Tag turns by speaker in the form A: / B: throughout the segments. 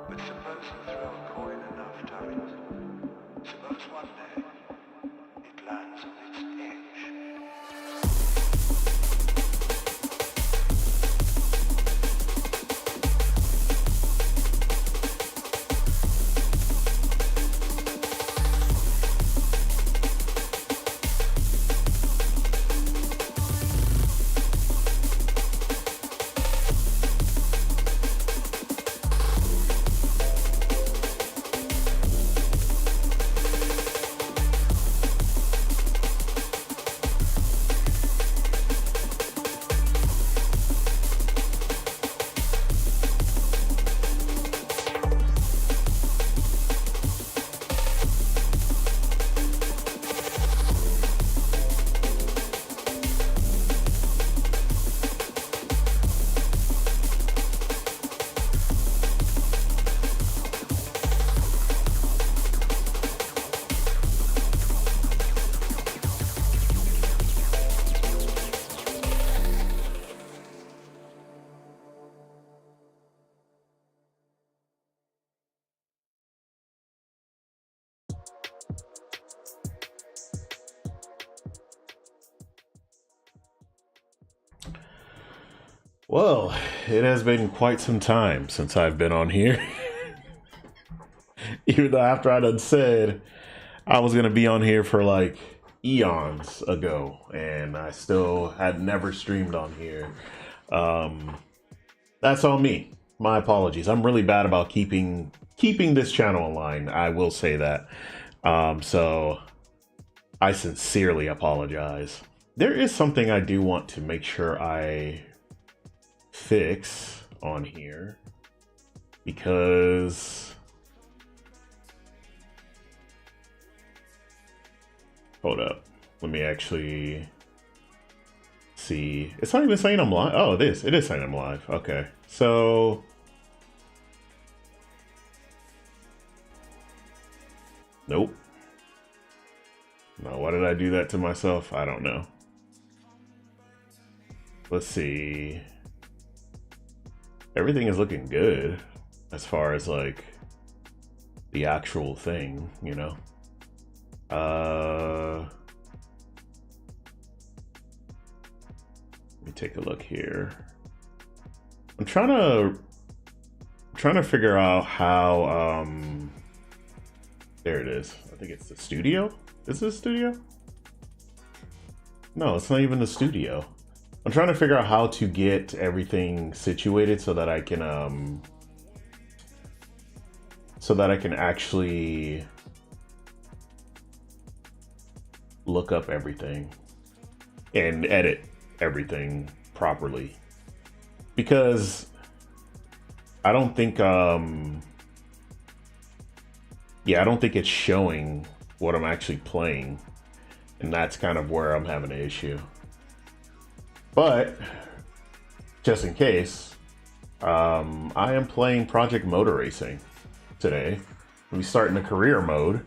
A: But suppose you throw a coin enough times. Suppose one day it lands on its edge.
B: Well, it has been quite some time since I've been on here. Even though after I done said I was going to be on here for like eons ago, and I still had never streamed on here. That's on me. My apologies. I'm really bad about keeping this channel online. I will say that. So I sincerely apologize. There is something I do want to make sure I fix on here, because hold up, let me actually see. It's not even saying I'm live. Oh, it is saying I'm live. Okay, so nope. No, why did I do that to myself? I don't know. Let's see. Everything is looking good as far as like the actual thing, you know. Let me take a look here. I'm trying to trying to figure out how, there it is. I think it's the studio. Is this studio? No, it's not even the studio. I'm trying to figure out how to get everything situated so that I can actually look up everything and edit everything properly. Because I don't think I don't think it's showing what I'm actually playing. And that's kind of where I'm having an issue. But just in case, I am playing Project Motor Racing today. We start in the career mode.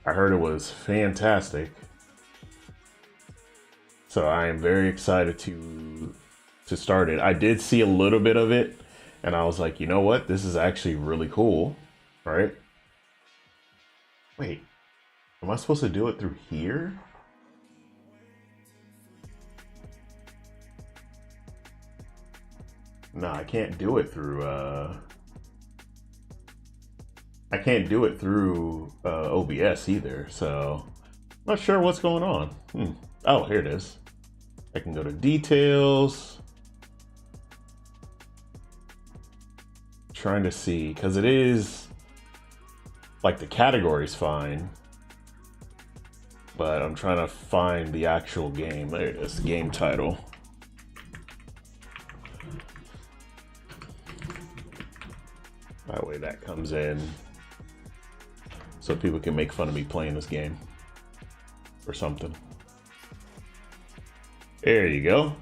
B: I heard it was fantastic. So I am very excited to start it. I did see a little bit of it and I was like, you know what? This is actually really cool, right? Wait, am I supposed to do it through here? No, I can't do it through OBS either, so I'm not sure what's going on. Oh, here it is. I can go to details. Trying to see, because it is like the category's fine, but I'm trying to find the actual game. There it is, game title. That way that comes in so people can make fun of me playing this game or something. There you go.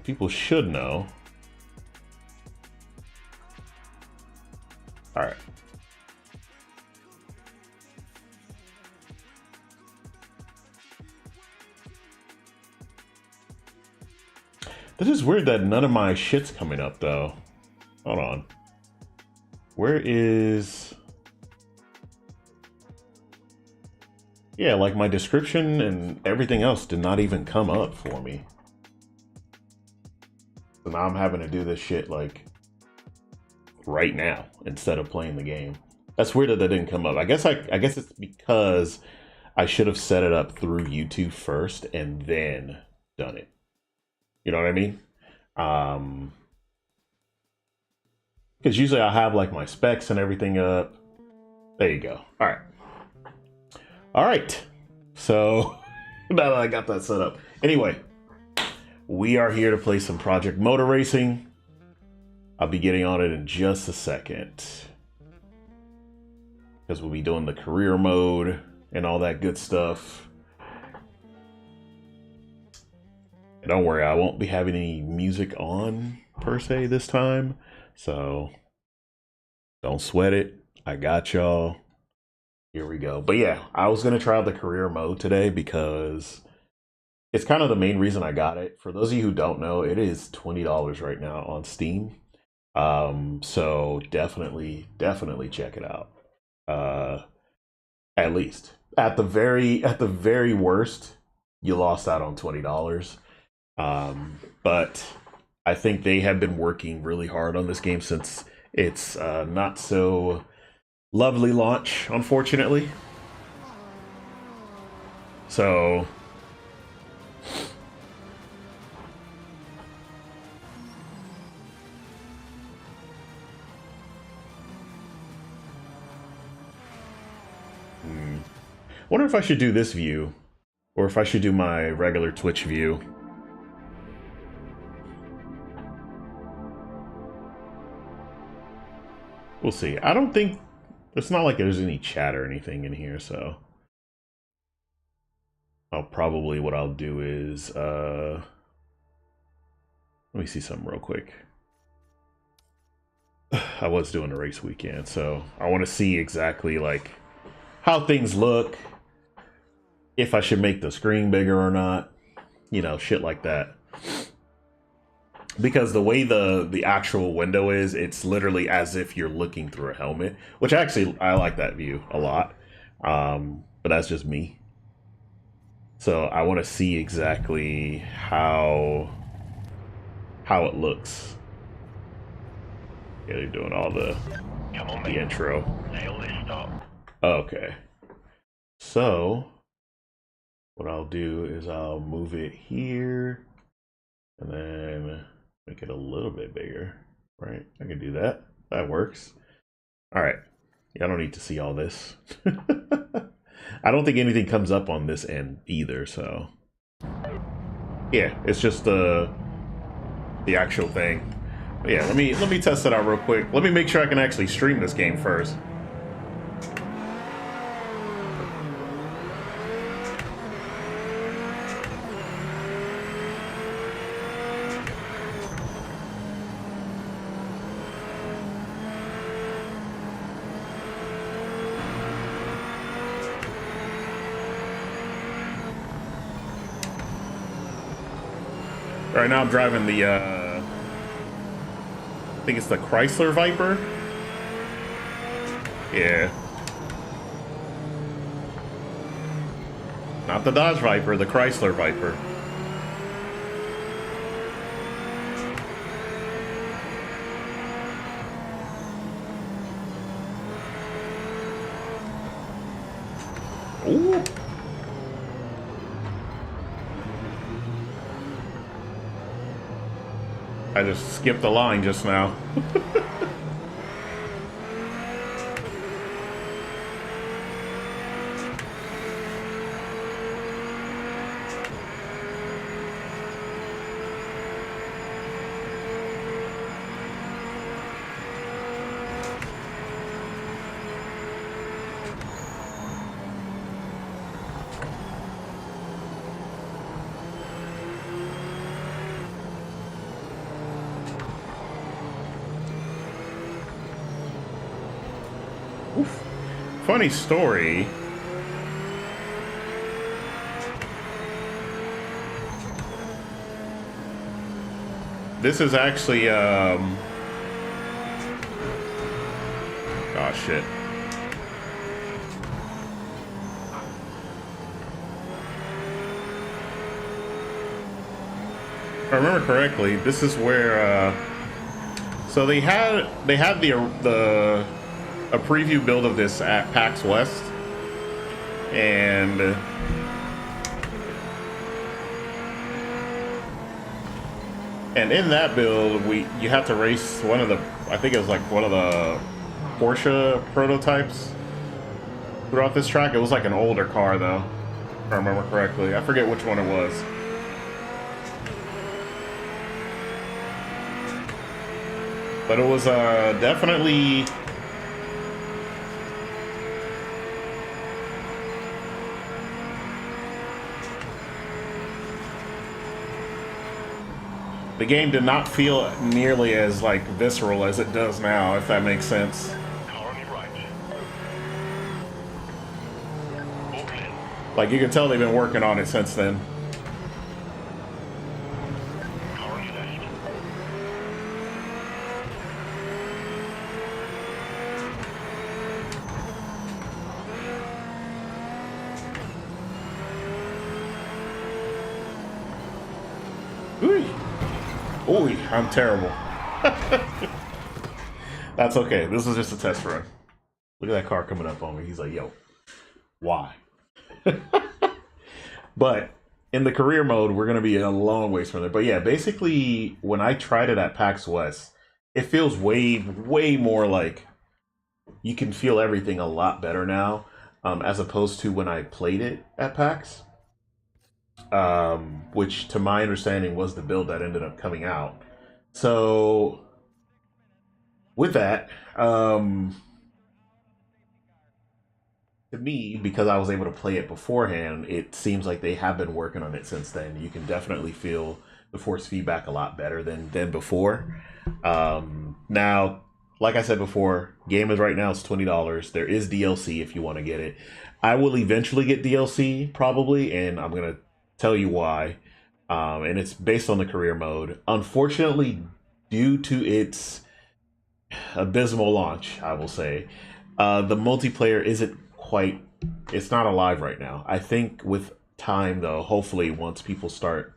B: People should know. All right. This is weird that none of my shit's coming up though. Hold on. Where is... Yeah, like my description and everything else did not even come up for me. So now I'm having to do this shit like right now instead of playing the game. That's weird that didn't come up. I guess it's because I should have set it up through YouTube first and then done it. You know what I mean? Because usually I have like my specs and everything up. There you go. All right. All right. So now that I got that set up. Anyway, we are here to play some Project Motor Racing. I'll be getting on it in just a second. Because we'll be doing the career mode and all that good stuff. And don't worry, I won't be having any music on per se this time. So don't sweat it. I got y'all. Here we go. But yeah, I was going to try out the career mode today because it's kind of the main reason I got it. For those of you who don't know, it is $20 right now on Steam. So definitely check it out. At least at the very worst, you lost out on $20. But I think they have been working really hard on this game since its not so lovely launch, unfortunately. So wonder if I should do this view or if I should do my regular Twitch view. We'll see. I don't think it's not like there's any chat or anything in here, so what I'll do is let me see something real quick. I was doing a race weekend, so I want to see exactly like how things look, if I should make the screen bigger or not, you know, shit like that. Because the way the actual window is, it's literally as if you're looking through a helmet, which actually I like that view a lot. But that's just me. So I want to see exactly how it looks. Yeah, they're doing all the intro.
C: Nail this stop.
B: Okay. So, what I'll do is I'll move it here, and then make it a little bit bigger. Right? I can do that. That works. All right. Yeah, I don't need to see all this. I don't think anything comes up on this end either, so yeah, it's just the actual thing. But yeah, let me test it out real quick. Let me make sure I can actually stream this game first. Right now I'm driving the, I think it's the Chrysler Viper. Yeah. Not the Dodge Viper, the Chrysler Viper. Ooh. I just skipped the line just now. Oof. Funny story. This is actually, oh shit. If I remember correctly, this is where, so they had a preview build of this at PAX West, and in that build you have to race one of the, I think it was like one of the Porsche prototypes throughout this track. It was like an older car though, if I remember correctly. I forget which one it was. But it was definitely the game did not feel nearly as like visceral as it does now, if that makes sense. Like you can tell they've been working on it since then. Ooh, I'm terrible. That's okay. This is just a test run. Look at that car coming up on me. He's like, yo, why? But in the career mode, we're going to be a long ways from there. But yeah, basically, when I tried it at PAX West, it feels way more like you can feel everything a lot better now, as opposed to when I played it at PAX. Which to my understanding was the build that ended up coming out. So with that, to me, because I was able to play it beforehand, it seems like they have been working on it since then. You can definitely feel the force feedback a lot better than before. Now, like I said before, game is right now, it's $20. There is DLC if you want to get it. I will eventually get DLC probably, and I'm gonna tell you why. And it's based on the career mode. Unfortunately, due to its abysmal launch, I will say, the multiplayer isn't quite, it's not alive right now. I think with time though, hopefully once people start,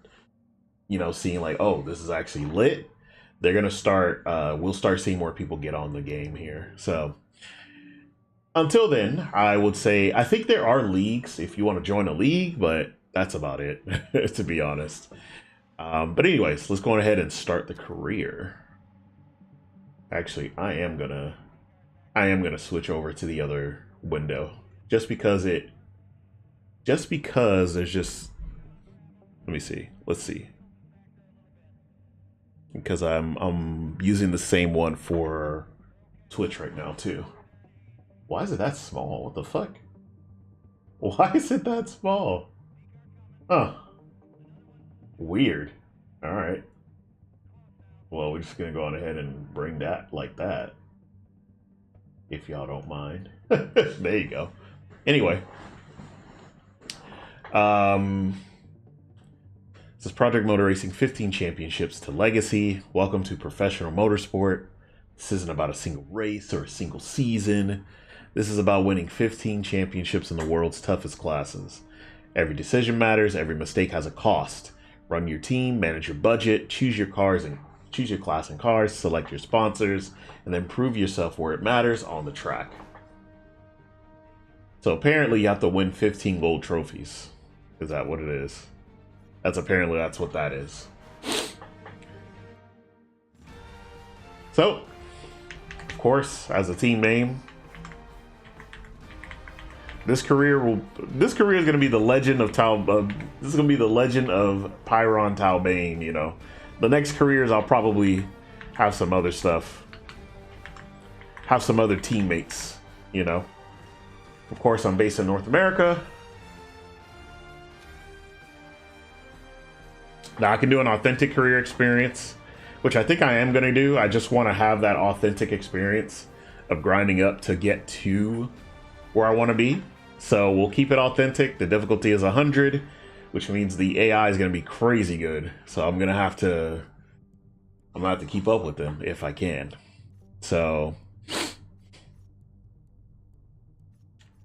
B: you know, seeing like, oh, this is actually lit, they're gonna start. We'll start seeing more people get on the game here. So until then, I would say I think there are leagues if you want to join a league, but that's about it, to be honest. But anyways, let's go ahead and start the career. Actually, I am gonna switch over to the other window just because there's just, let me see. Let's see. Because I'm using the same one for Twitch right now too. Why is it that small? What the fuck? Why is it that small? Huh. Weird. All right. Well, we're just gonna go on ahead and bring that like that, if y'all don't mind. There you go. Anyway, this is Project Motor Racing 15 championships to legacy. Welcome to professional motorsport. This isn't about a single race or a single season. This is about winning 15 championships in the world's toughest classes. Every decision matters. Every mistake has a cost. Run your team, manage your budget, choose your class in cars, select your sponsors, and then prove yourself where it matters on the track. So apparently you have to win 15 gold trophies. Is that what it is? That's what that is. So, of course, as a team name, this career is going to be the legend of this is going to be the legend of mrtalbain. You know, the next careers I'll probably have some other stuff, have some other teammates. You know, of course, I'm based in North America. Now I can do an authentic career experience, which I think I am going to do. I just want to have that authentic experience of grinding up to get to where I want to be. So we'll keep it authentic. The difficulty is 100, which means the AI is going to be crazy good. So I'm going to have to keep up with them if I can. So,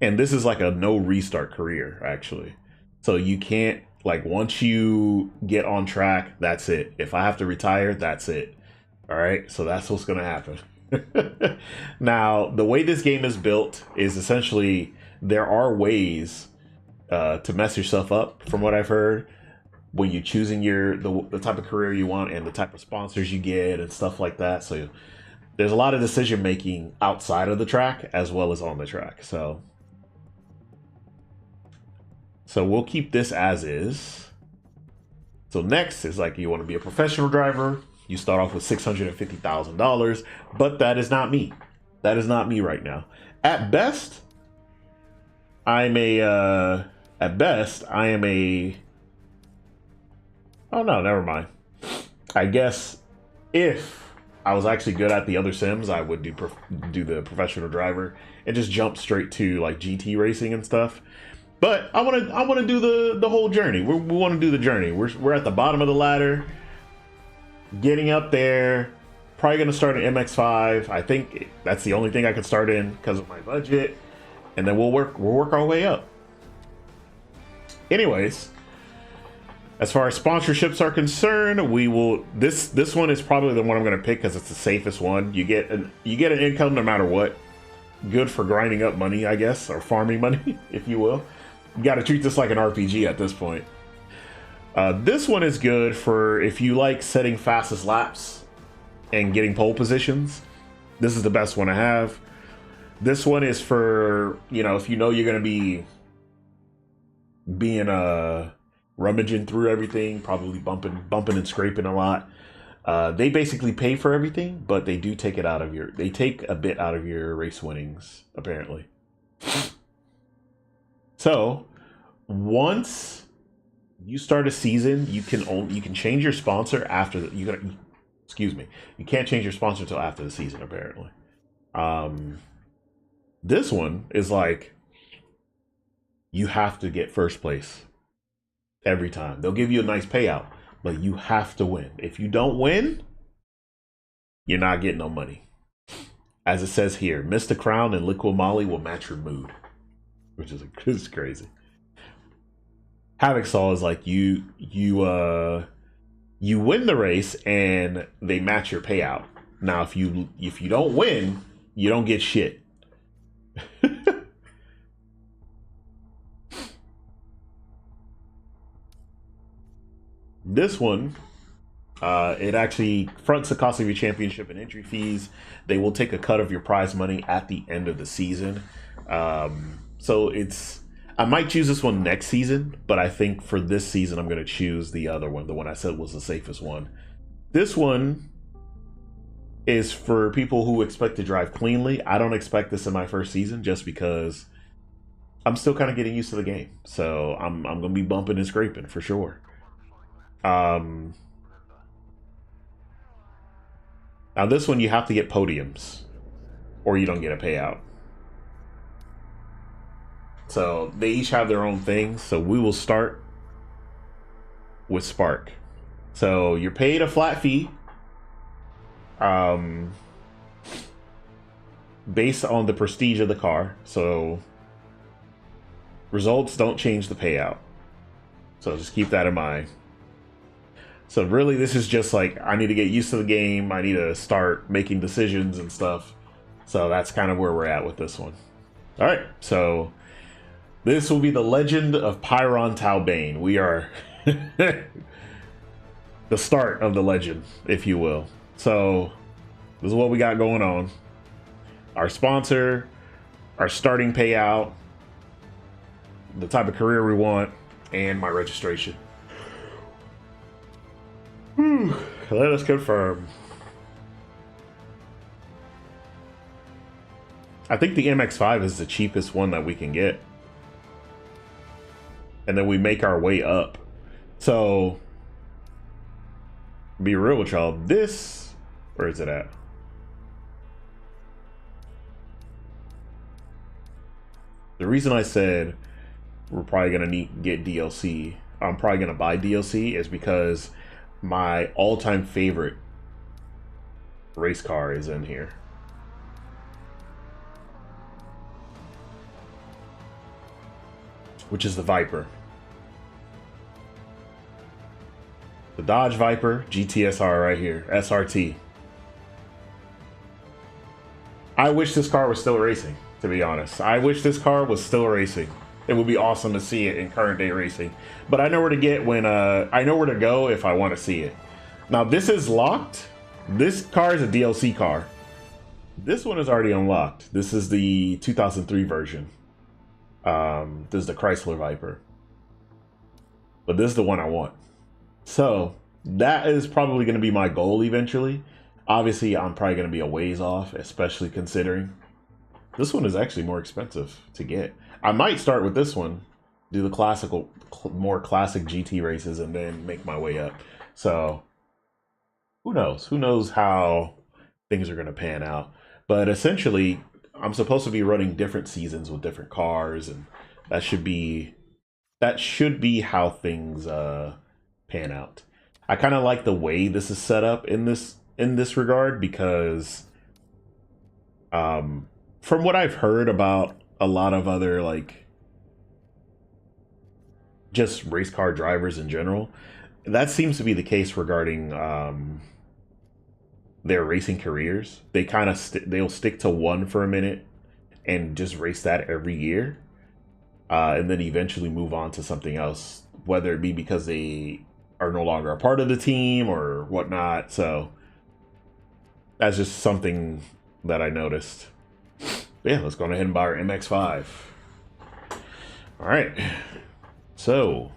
B: and this is like a no restart career, actually. So you can't, like, once you get on track, that's it. If I have to retire, that's it. All right, so that's what's going to happen. Now, the way this game is built is essentially there are ways to mess yourself up, from what I've heard, when you're choosing the type of career you want and the type of sponsors you get and stuff like that. So there's a lot of decision making outside of the track as well as on the track. So we'll keep this as is. So next is, like, you want to be a professional driver. You start off with $650,000, but that is not me. That is not me right now. At best, I am a, oh no, never mind. I guess if I was actually good at the other sims, I would do the professional driver and just jump straight to, like, GT racing and stuff. But I want to do the whole journey. We want to do the journey. We're at the bottom of the ladder, getting up there. Probably going to start an MX-5. I think that's the only thing I could start in because of my budget, and then we'll work our way up. Anyways, as far as sponsorships are concerned, we will. This one is probably the one I'm going to pick because it's the safest one. You get an income no matter what. Good for grinding up money, I guess, or farming money, if you will. You got to treat this like an RPG at this point. This one is good for if you like setting fastest laps and getting pole positions. This is the best one to have. This one is for, if you know you're going to be rummaging through everything, probably bumping and scraping a lot. They basically pay for everything, but they do take they take a bit out of your race winnings, apparently. So once you start a season, you can change your sponsor after you can't change your sponsor until after the season, apparently. This one is like, you have to get first place every time. They'll give you a nice payout, but you have to win. If you don't win, you're not getting no money. As it says here, Mr. Crown and Liquid Molly will match your mood, which is crazy. Havoc Saw is like, you you win the race and they match your payout. Now, if you don't win, you don't get shit. This one, it actually fronts the cost of your championship and entry fees. They will take a cut of your prize money at the end of the season. So I might choose this one next season, but I think for this season, I'm going to choose the other one, the one I said was the safest one. This one is for people who expect to drive cleanly. I don't expect this in my first season just because I'm still kind of getting used to the game. So I'm going to be bumping and scraping for sure. Now this one you have to get podiums or you don't get a payout. So they each have their own things. So we will start with Spark. So you're paid a flat fee based on the prestige of the car. So results don't change the payout. So just keep that in mind. So really, this is just like, I need to get used to the game. I need to start making decisions and stuff. So that's kind of where we're at with this one. All right, so this will be the Legend of mrtalbain. We are the start of the legend, if you will. So this is what we got going on. Our sponsor, our starting payout, the type of career we want, and my registration. Let us confirm. I think the MX-5 is the cheapest one that we can get. And then we make our way up. So, be real with y'all. This, where is it at? The reason I said we're probably going to get DLC, I'm probably going to buy DLC, is because my all-time favorite race car is in here. Which is the Viper. The Dodge Viper GTSR right here, SRT. I wish this car was still racing, to be honest. I wish this car was still racing. It would be awesome to see it in current day racing. But I know where to get when I know where to go if I want to see it. Now this is locked. This car is a DLC car. This one is already unlocked. This is the 2003 version. This is the Chrysler Viper. But this is the one I want. So that is probably going to be my goal eventually. Obviously, I'm probably going to be a ways off, especially considering this one is actually more expensive to get. I might start with this one, do the classical, more classic GT races, and then make my way up. So who knows? Who knows how things are going to pan out? But essentially, I'm supposed to be running different seasons with different cars, and that should be how things pan out. I kind of like the way this is set up in this regard because from what I've heard about a lot of other like just race car drivers in general, that seems to be the case regarding their racing careers. They kind of they'll stick to one for a minute and just race that every year, and then eventually move on to something else, whether it be because they are no longer a part of the team or whatnot. So that's just something that I noticed. But yeah, let's go ahead and buy our MX-5. All right, so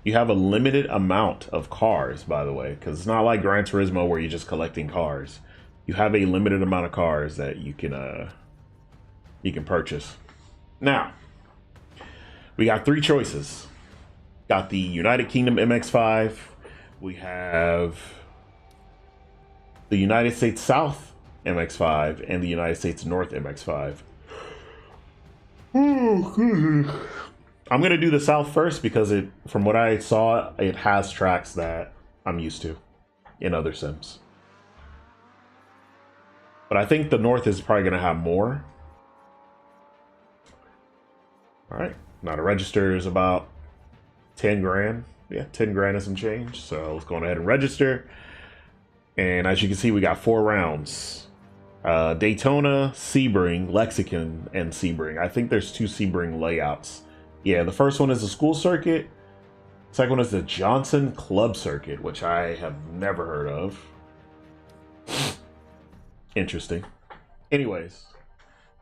B: you have a limited amount of cars, by the way, because it's not like Gran Turismo where you're just collecting cars. You have a limited amount of cars that you can purchase. Now, we got three choices. Got the United Kingdom MX-5. We have the United States South MX-5 and the United States North MX-5. I'm going to do the South first because from what I saw, it has tracks that I'm used to in other sims. But I think the North is probably going to have more. All right. Now the register is about 10 grand yeah, 10 grand and some change. So let's go ahead and register. And as you can see, we got 4 rounds. Daytona, Sebring, Lexington, and Sebring. I think there's 2 Sebring layouts. Yeah, the first one is the school circuit. Second one is the Johnson Club Circuit, which I have never heard of. Interesting. Anyways,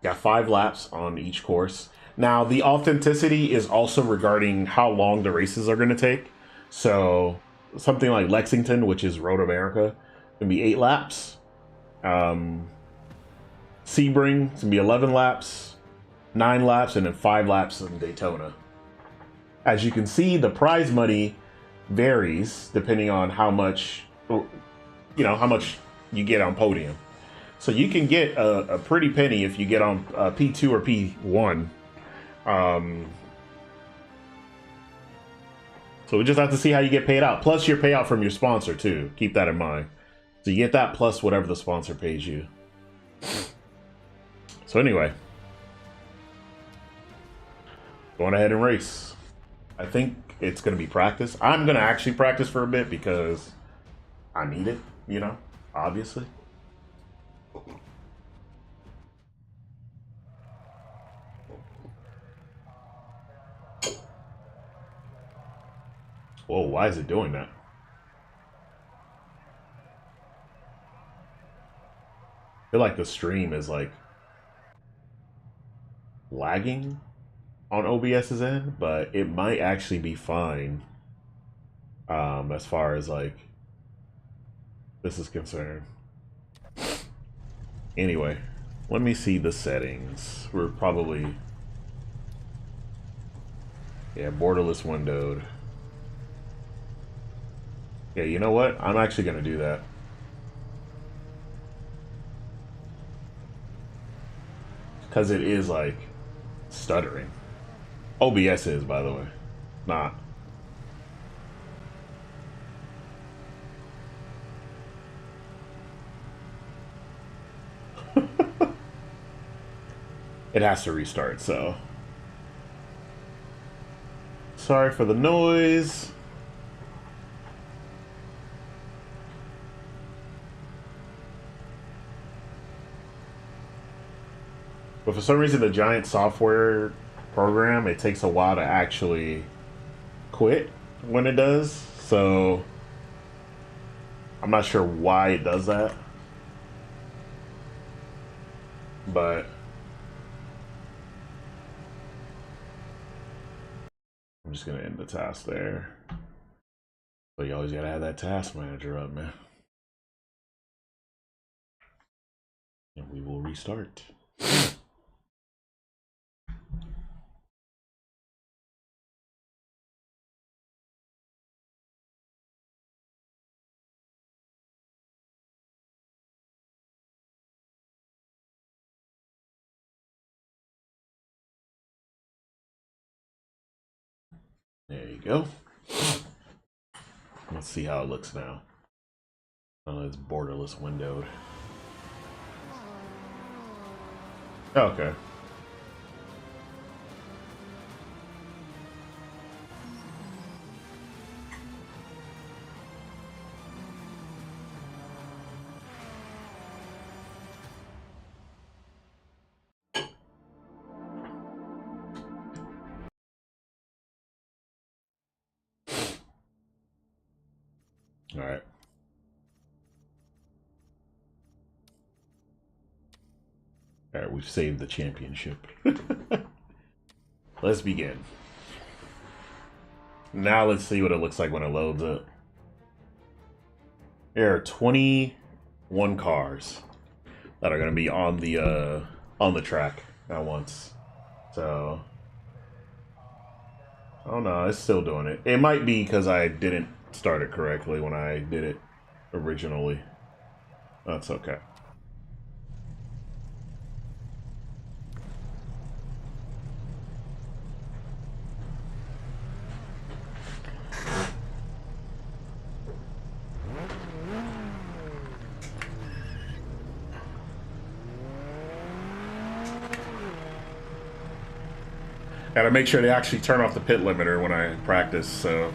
B: got 5 laps on each course. Now, the authenticity is also regarding how long the races are going to take. So, something like Lexington, which is Road America, can be 8 laps. Sebring, it's going to be 11 laps, 9 laps, and then 5 laps in Daytona. As you can see, the prize money varies depending on how much, how much you get on podium. So you can get a pretty penny if you get on P2 or P1. So we just have to see how you get paid out. Plus your payout from your sponsor too. Keep that in mind. So you get that plus whatever the sponsor pays you. So anyway, going ahead and race. I think it's going to be practice. I'm going to actually practice for a bit because I need it, obviously. Whoa, why is it doing that? I feel like the stream is like lagging on OBS's end, but it might actually be fine as far as like this is concerned. Anyway, let me see the settings. We're probably borderless windowed. Yeah, you know what? I'm actually gonna do that. Because it is like stuttering. OBS is, by the way, not. It has to restart, so. Sorry for the noise. But for some reason, the Giant software program, it takes a while to actually quit when it does. So I'm not sure why it does that. But I'm just going to end the task there. But you always got to have that task manager up, man. And we will restart. There you go. Let's see how it looks now. Oh, it's borderless windowed. Okay. All right. All right, we've saved the championship. Let's begin. Now let's see what it looks like when it loads up. There are 21 cars that are going to be on the track at once. So, oh no, it's still doing it. It might be because I didn't start it correctly when I did it originally. That's okay. Gotta make sure they actually turn off the pit limiter when I practice, so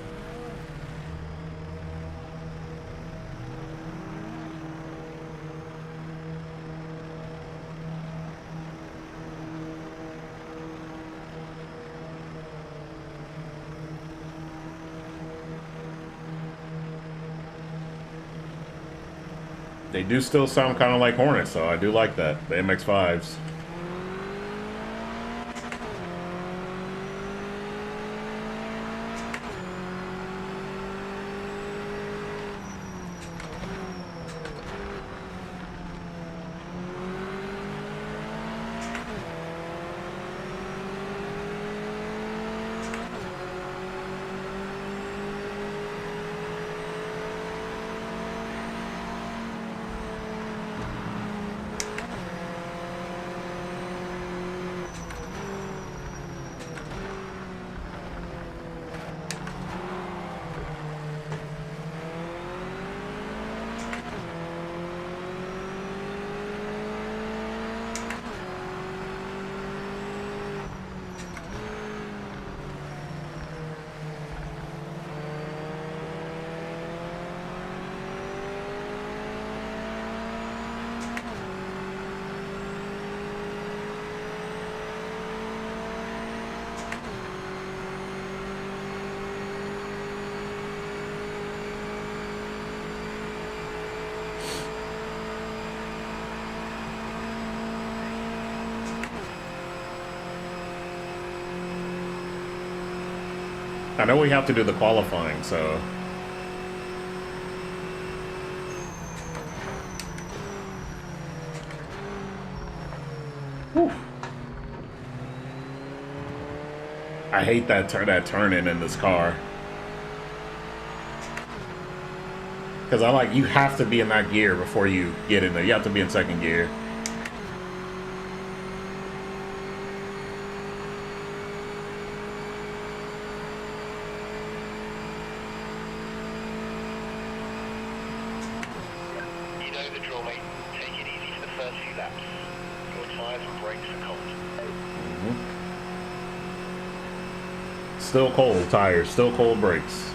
B: They do still sound kind of like Hornets, so I do like that. The MX-5s. I know we have to do the qualifying, so... Whew. I hate that turn-in in this car. Because you have to be in that gear before you get in there. You have to be in second gear. Still cold tires, still cold brakes.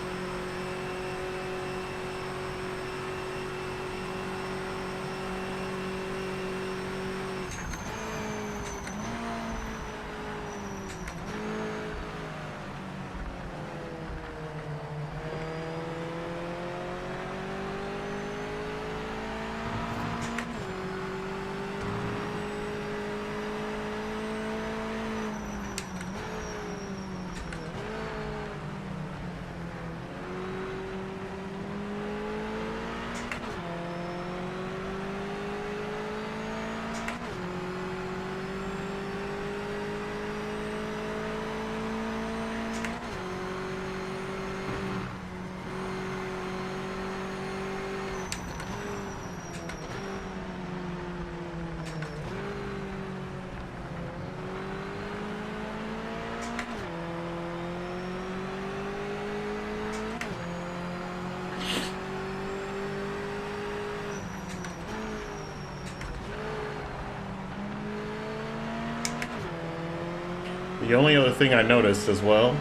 B: The only other thing I noticed as well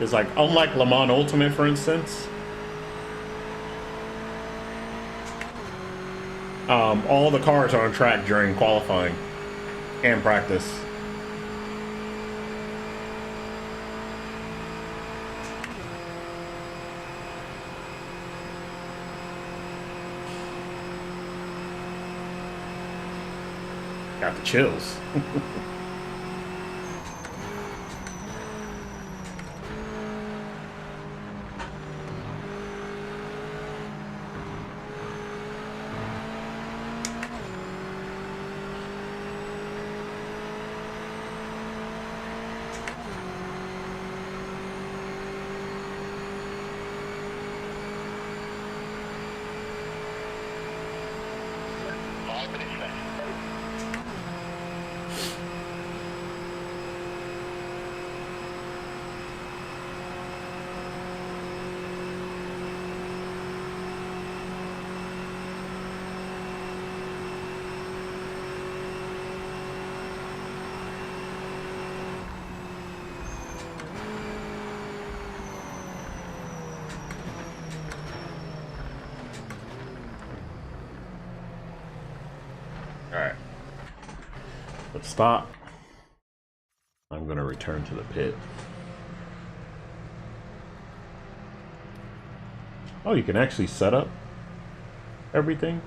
B: is unlike Le Mans Ultimate, for instance, all the cars are on track during qualifying and practice. Got the chills. Alright. Let's stop. I'm going to return to the pit. Oh, you can actually set up? everything?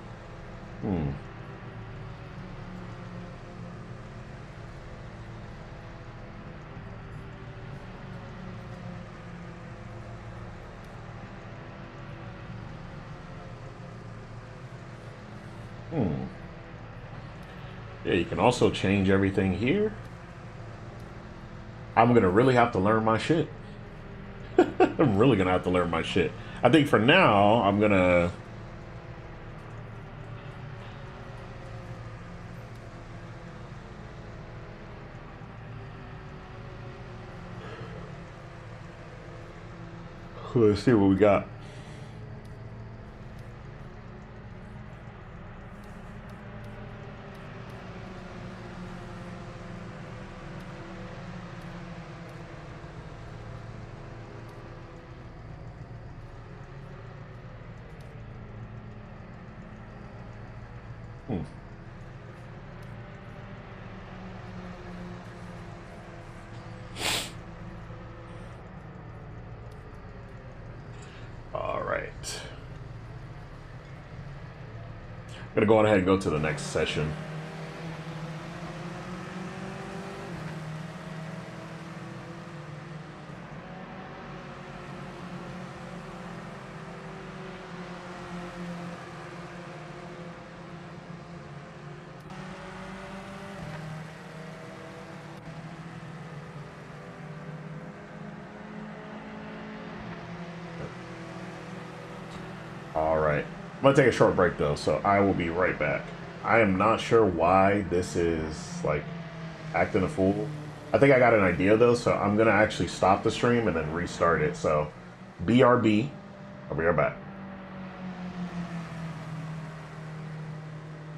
B: Yeah, you can also change everything here. I'm gonna really have to learn my shit. I'm really gonna have to learn my shit. I think for now, I'm gonna... Let's see what we got. All right. I'm gonna go on ahead and go to the next session. All right. I'm gonna take a short break though, so I will be right back. I am not sure why this is like acting a fool. I think I got an idea though, so I'm gonna actually stop the stream and then restart it. So BRB, I'll be right back.